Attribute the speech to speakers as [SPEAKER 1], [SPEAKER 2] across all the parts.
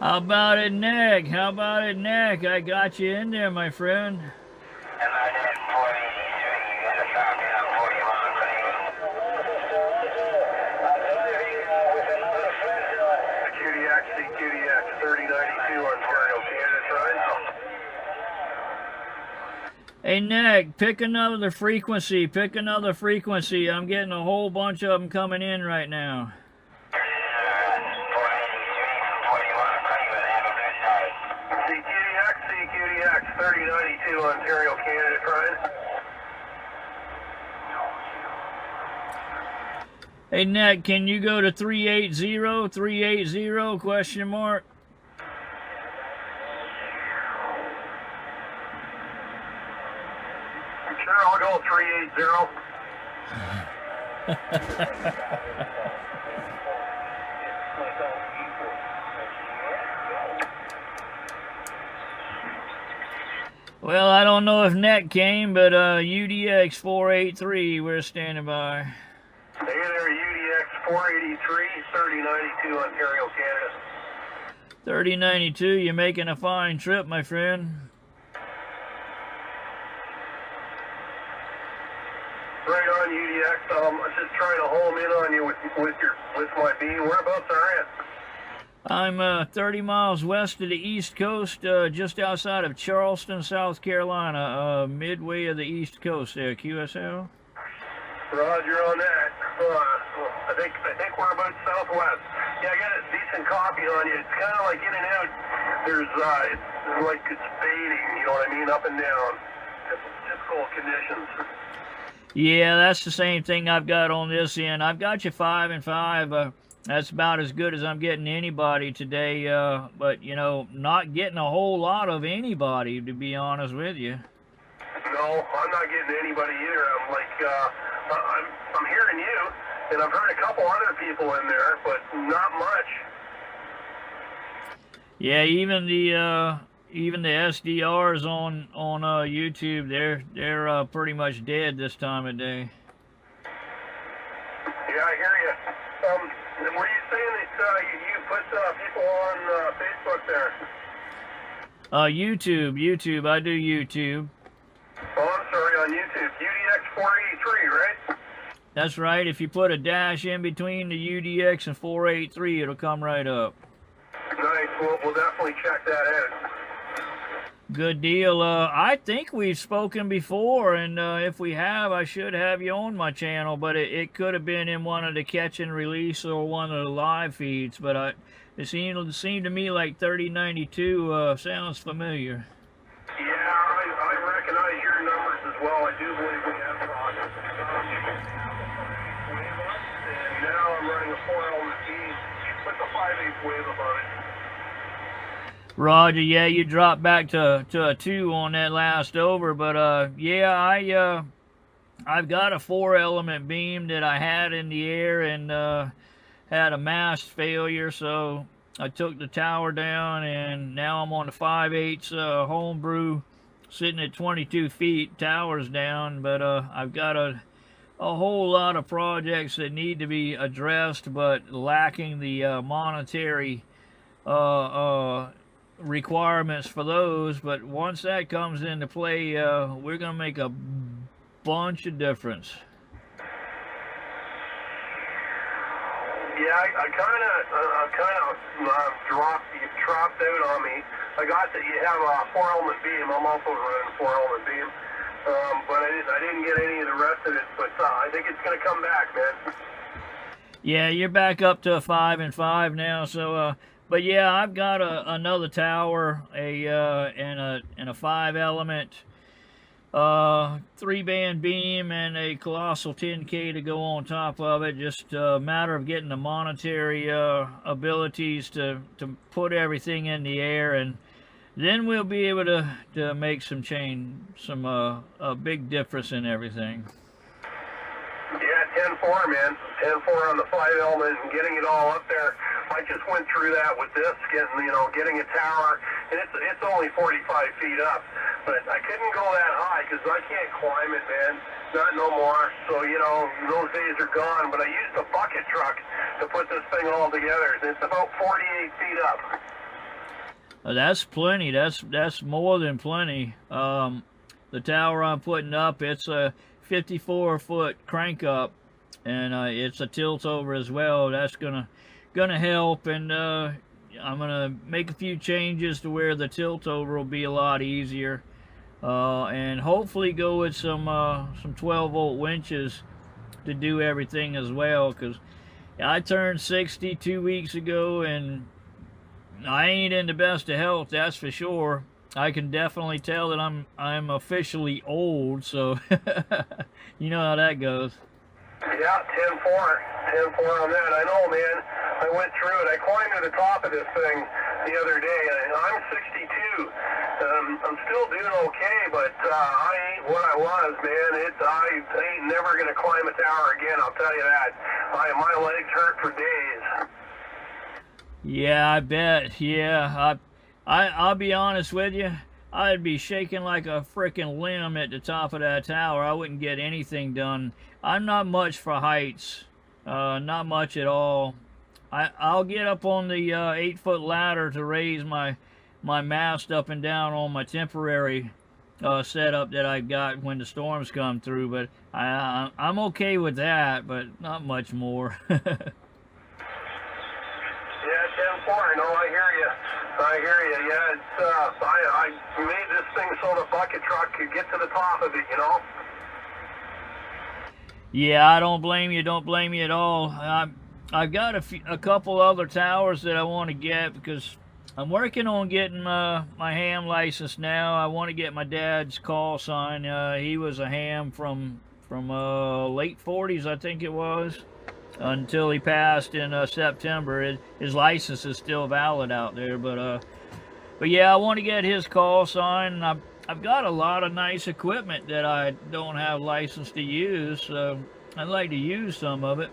[SPEAKER 1] How about it, Nick? How about it, Nick? I got you in there, my friend.
[SPEAKER 2] QDX 3092 Ontario, Canada, trying.
[SPEAKER 1] Hey, Nick, pick another frequency. Pick another frequency. I'm getting a whole bunch of them coming in right now.
[SPEAKER 2] QDX 3092 Ontario, Canada, trying.
[SPEAKER 1] Hey, Nick, can you go to 380 question mark?
[SPEAKER 2] Sure, I'll go 380.
[SPEAKER 1] Well, I don't know if Nick came, but UDX 483, we're standing by.
[SPEAKER 2] Hey there, UDX 483 3092 Ontario, Canada.
[SPEAKER 1] 3092, you're making a fine trip, my friend.
[SPEAKER 2] Right on, UDX. I'm just trying to home in on you with my beam. Whereabouts are you?
[SPEAKER 1] I'm 30 miles west of the East Coast, just outside of Charleston, South Carolina, midway of the East Coast there, QSL.
[SPEAKER 2] Roger on that. I think we're about southwest. Yeah, I got a decent copy on you. It's kind of like in and out. There's it's like it's fading. You know what I mean? Up and down. Typical conditions.
[SPEAKER 1] Yeah, that's the same thing I've got on this end. I've got you 5 and 5. That's about as good as I'm getting anybody today. But you know, not getting a whole lot of anybody, to be honest with you.
[SPEAKER 2] No, I'm not getting anybody either. I'm like, I'm hearing you, and I've heard a couple other people in there, but not much.
[SPEAKER 1] Yeah, even the SDRs on YouTube, they're pretty much dead this time of day.
[SPEAKER 2] Yeah, I hear you. Were you saying that you put people on Facebook there?
[SPEAKER 1] YouTube. I do YouTube.
[SPEAKER 2] Oh, I'm sorry, on YouTube. UDX 483, right?
[SPEAKER 1] That's right. If you put a dash in between the UDX and 483, it'll come right up.
[SPEAKER 2] Nice. We'll definitely check that out.
[SPEAKER 1] Good deal. I think we've spoken before, and if we have, I should have you on my channel, but it could have been in one of the catch and release or one of the live feeds, but it seemed to me like 3092 sounds familiar.
[SPEAKER 2] Yeah, I recognize your numbers as well. I do believe we have projects. And now I'm running a 4-element beam with the 5/8 wave above it.
[SPEAKER 1] Roger, yeah, you dropped back to a 2 on that last over, but yeah, I've got a 4-element beam that I had in the air and had a mast failure, so I took the tower down, and now I'm on the 5/8 homebrew, sitting at 22 feet, tower's down, but I've got a whole lot of projects that need to be addressed, but lacking the monetary requirements for those. But once that comes into play, we're gonna make a bunch of difference.
[SPEAKER 2] Yeah, I kind of dropped out on me. I got that you have a 4-element beam. I'm also running 4-element beam, but I didn't get any of the rest of it. But I think it's gonna come back, man.
[SPEAKER 1] Yeah, you're back up to a 5 and 5 now, so but yeah, I've got another tower, and a 5-element 3-band beam and a colossal 10K to go on top of it. Just a matter of getting the monetary abilities to put everything in the air, and then we'll be able to make some a big difference in everything.
[SPEAKER 2] Yeah, 10-4, man. 10-4 on the 5-element and getting it all up there. I just went through that with this, getting a tower, and it's only 45 feet up. but I couldn't go that high because I can't climb it, man. Not no more. So, you know, those days are gone. But I used a bucket truck to put this thing all together. It's about 48 feet up.
[SPEAKER 1] That's plenty. That's more than plenty. The tower I'm putting up, it's a 54-foot crank up, and it's a tilt over as well. That's gonna help, and I'm gonna make a few changes to where the tilt over will be a lot easier, and hopefully go with some 12-volt winches to do everything as well. Because I turned 60 2 weeks ago, and I ain't in the best of health, that's for sure. I can definitely tell that I'm officially old, so you know how that goes.
[SPEAKER 2] Yeah, 10-4 on that. I know, man. I went through it. I climbed to the top of this thing the other day. I'm 62. I'm still doing okay, but I ain't what I was, man. I ain't never gonna climb a tower again. I'll tell you that. My legs hurt for days.
[SPEAKER 1] Yeah, I bet. Yeah, I'll be honest with you. I'd be shaking like a frickin' limb at the top of that tower. I wouldn't get anything done. I'm not much for heights. Not much at all. I'll get up on the 8-foot ladder to raise my mast up and down on my temporary setup that I've got when the storms come through. But I'm okay with that, but not much more.
[SPEAKER 2] Yeah, 10-4. No, I hear you. Yeah, it's I made this thing so the bucket truck could get to the top of it, you know.
[SPEAKER 1] Yeah, I don't blame you. Don't blame me at all. I've got a couple other towers that I want to get because I'm working on getting my ham license now. I want to get my dad's call sign. He was a ham from late 40s, I think it was, until he passed in September. His license is still valid out there, but yeah, I want to get his call sign. And I've got a lot of nice equipment that I don't have license to use, so I'd like to use some of it.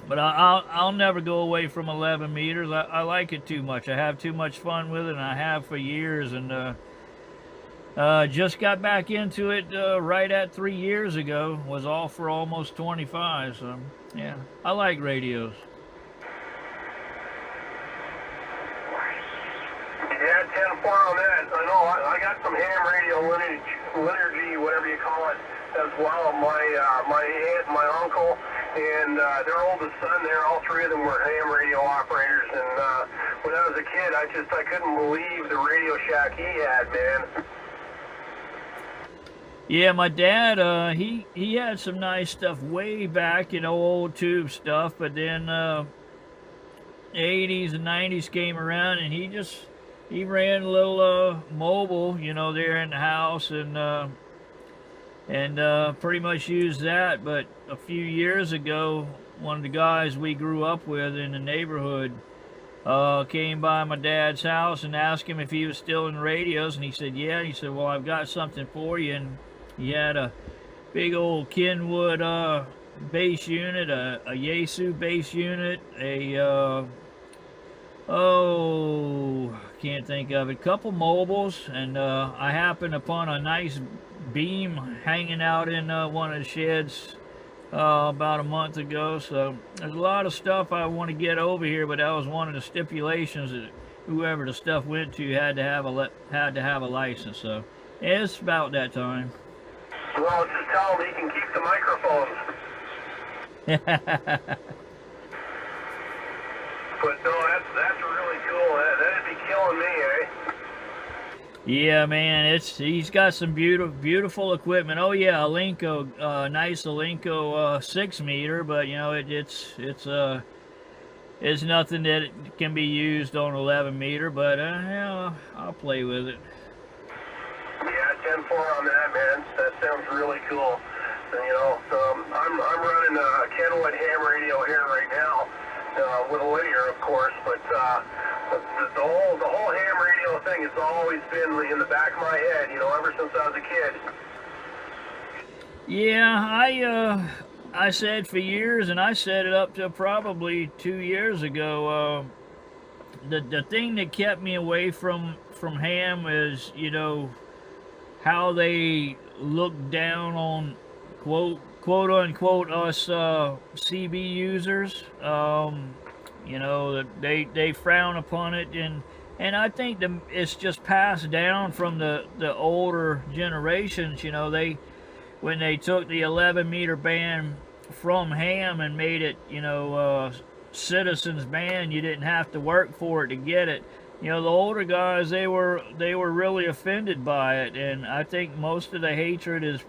[SPEAKER 1] But I'll never go away from 11 meters. I like it too much. I have too much fun with it, and I have for years. And just got back into it right at 3 years ago. Was off for almost 25. So yeah, I like radios.
[SPEAKER 2] Yeah, 10-4 on that. I know. I got some ham radio liturgy, whatever you call it, as well. My aunt, my uncle, and their oldest son there, all three of them were ham radio operators. And when I was a kid, I couldn't believe the Radio Shack he had, man.
[SPEAKER 1] Yeah, my dad, he had some nice stuff way back, old tube stuff, but then 80s and 90s came around, and he ran a little mobile, there in the house, and pretty much used that. But a few years ago, one of the guys we grew up with in the neighborhood came by my dad's house and asked him if he was still in radios, and he said, yeah. He said, well, I've got something for you. And he had a big old Kenwood base unit, a Yaesu base unit, can't think of it, couple mobiles, and I happened upon a nice beam hanging out in one of the sheds about a month ago. So there's a lot of stuff I want to get over here, but that was one of the stipulations that whoever the stuff went to had to have a license. So yeah, it's about that time.
[SPEAKER 2] Well, just tell him he can keep the microphones. But no, that's really cool. That'd be killing me, eh?
[SPEAKER 1] Yeah, man, he's got some beautiful equipment. Oh yeah, Alinco, nice Alinco 6 meter, but it's nothing that can be used on 11 meter. But yeah, I'll play with it.
[SPEAKER 2] Yeah, 10-4 on that, man. That sounds really cool. I'm running a Kenwood ham radio here right now. With a linear, of course, but the whole ham radio thing has always been in the back of my head, ever since I was a kid.
[SPEAKER 1] Yeah, I said for years, and I set it up to probably 2 years ago. The thing that kept me away from ham is, how they look down on quote unquote us CB users. You know, that they frown upon it, and I think it's just passed down from the older generations. You know, when they took the 11-meter ban from ham and made it, you know, citizens ban, you didn't have to work for it to get it. You know, the older guys, they were really offended by it, and I think most of the hatred is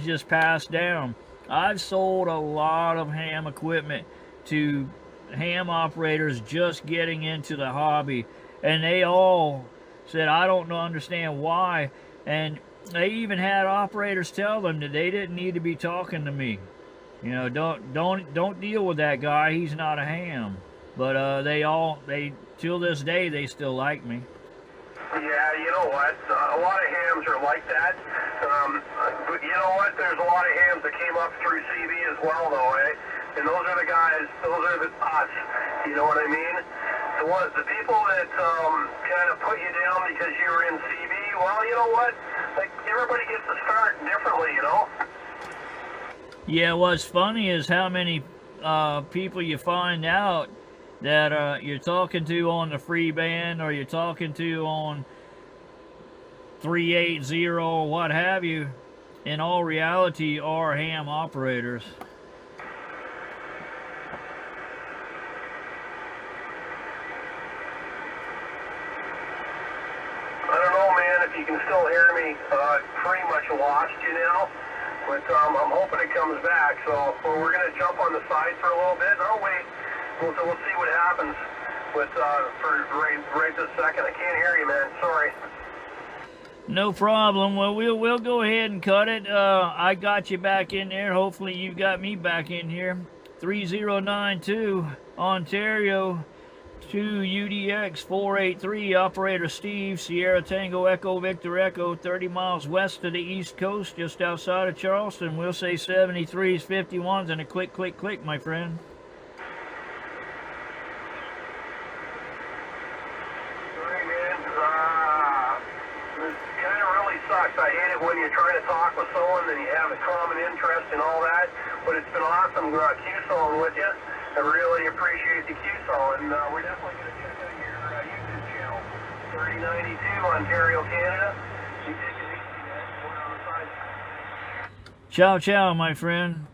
[SPEAKER 1] just passed down. I've sold a lot of ham equipment to ham operators just getting into the hobby, and they all said, I don't understand why. And they even had operators tell them that they didn't need to be talking to me. You know, don't deal with that guy. He's not a ham. But they till this day they still like me.
[SPEAKER 2] Yeah, you know what? A lot of hams are like that. But you know what? There's a lot of hams that came up through CB as well, though, eh? And those are the guys. Those are the us. You know what I mean? The people that kind of put you down because you were in CB. Well, you know what? Like, everybody gets to start differently, you know?
[SPEAKER 1] Yeah, what's funny is how many people you find out that you're talking to on the free band, or you're talking to on 380 or what have you, in all reality are ham operators.
[SPEAKER 2] I don't know, man, if you can still hear me. Pretty much lost you now. But I'm hoping it comes back. So we're going to jump on the side for a little bit. No, wait. We'll see what happens. But for right this second, I can't hear you, man. Sorry.
[SPEAKER 1] No problem. Well, we'll go ahead and cut it. I got you back in there. Hopefully you got me back in here. 3092 Ontario 2 UDX 483. Operator Steve, Sierra Tango Echo Victor Echo, 30 miles west of the East Coast, just outside of Charleston. We'll say 73s, 51s, and a click, click, click, my friend.
[SPEAKER 2] I hate it when you're trying to talk with someone and you have a common interest and all that, but it's been awesome QSYing with you. I really appreciate the QSY, and we're definitely going to check out your YouTube channel, 3092 Ontario, Canada. You take it easy, man. Going on the side.
[SPEAKER 1] Ciao, ciao, my friend.